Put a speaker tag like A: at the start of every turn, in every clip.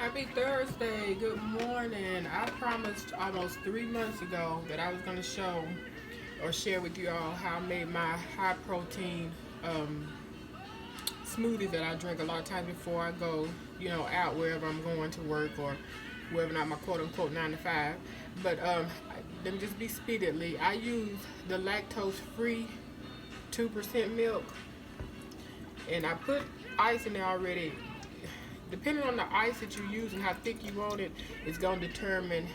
A: Happy Thursday. Good morning. I promised almost 3 months ago that I was going to show or share with you all how I made my high protein smoothie that I drink a lot of times before I go, out wherever I'm going to work or wherever, not my quote unquote 9 to 5. But let me just be speedily. I use the lactose free 2% milk, and I put ice in there already. Depending on the ice that you use and how thick you want it, it's going to determine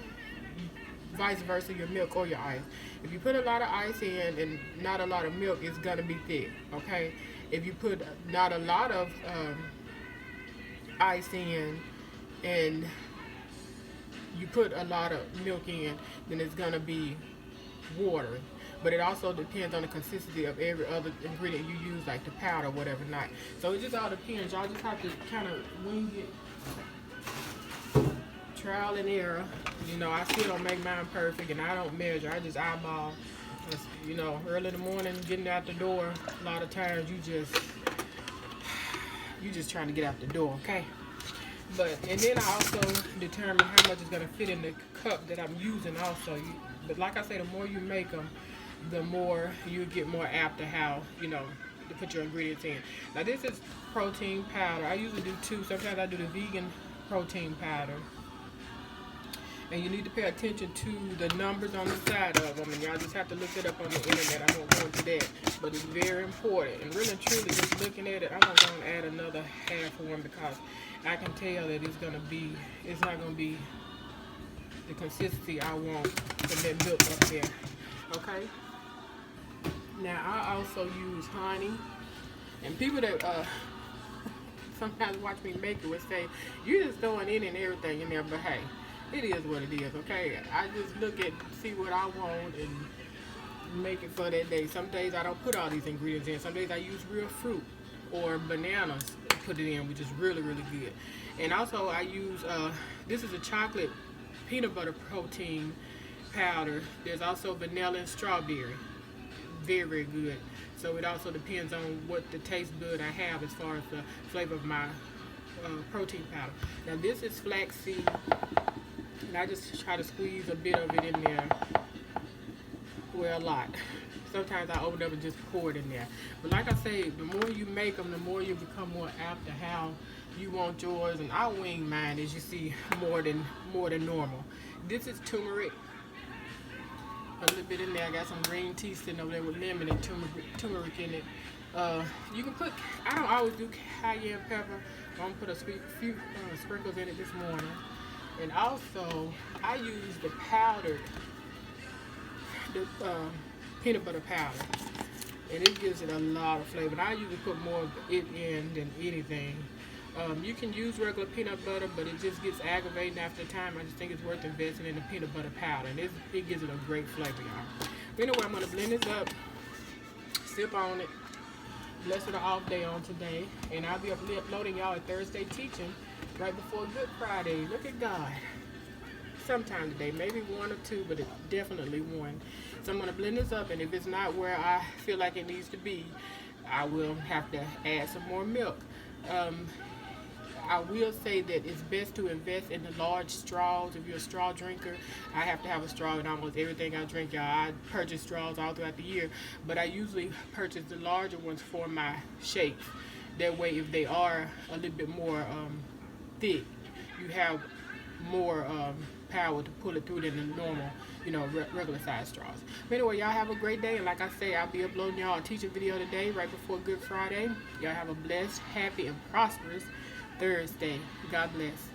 A: vice versa your milk or your ice. If you put a lot of ice in and not a lot of milk, it's going to be thick, okay? If you put not a lot of ice in and you put a lot of milk in, then it's going to be watery. But it also depends on the consistency of every other ingredient you use, like the powder or whatever not. So it just all depends. Y'all just have to kind of wing it, trial and error. I still don't make mine perfect, and I don't measure. I just eyeball. Early in the morning, getting out the door, a lot of times you just trying to get out the door, okay? And then I also determine how much is going to fit in the cup that I'm using also. But like I say, the more you make them, the more you get more apt to how, to put your ingredients in. Now this is protein powder. I usually do two. Sometimes I do the vegan protein powder. And you need to pay attention to the numbers on the side of them. And y'all just have to look it up on the internet. I won't go into that. But it's very important. And really and truly, just looking at it, I'm going to add another half one because I can tell that it's not going to be the consistency I want from that milk up there. Okay? Now, I also use honey. And people that sometimes watch me make it would say, you're just throwing in and everything in there. But hey, it is what it is, okay? I just see what I want and make it for that day. Some days I don't put all these ingredients in. Some days I use real fruit or bananas to put it in, which is really, really good. And also I use, this is a chocolate peanut butter protein powder. There's also vanilla and strawberry. Very, very good. So it also depends on what the taste bud I have as far as the flavor of my protein powder. Now this is flaxseed, and I just try to squeeze a bit of it in there. Well, a lot. Sometimes I open up and just pour it in there. But like I say, the more you make them, the more you become more apt to how you want yours. And I wing mine, as you see, more than normal. This is turmeric. A little bit in there. I got some green tea sitting over there with lemon and turmeric in it. You can put, I don't always do cayenne pepper. I'm going to put a few sprinkles in it this morning. And also, I use the powdered, peanut butter powder. And it gives it a lot of flavor. And I usually put more of it in than anything. You can use regular peanut butter, but it just gets aggravating after a time. I just think it's worth investing in the peanut butter powder. And it gives it a great flavor, y'all. Anyway, I'm going to blend this up, sip on it. Blessed or off day on today. And I'll be uploading y'all a Thursday teaching right before Good Friday. Look at God. Sometime today, maybe one or two, but it's definitely one. So I'm going to blend this up, and if it's not where I feel like it needs to be, I will have to add some more milk. I will say that it's best to invest in the large straws. If you're a straw drinker, I have to have a straw in almost everything I drink, y'all. I purchase straws all throughout the year, but I usually purchase the larger ones for my shakes. That way, if they are a little bit more thick, you have more power to pull it through than the normal, regular size straws. But anyway, y'all have a great day, and like I say, I'll be uploading y'all a teaching video today right before Good Friday. Y'all have a blessed, happy, and prosperous Thursday. God bless.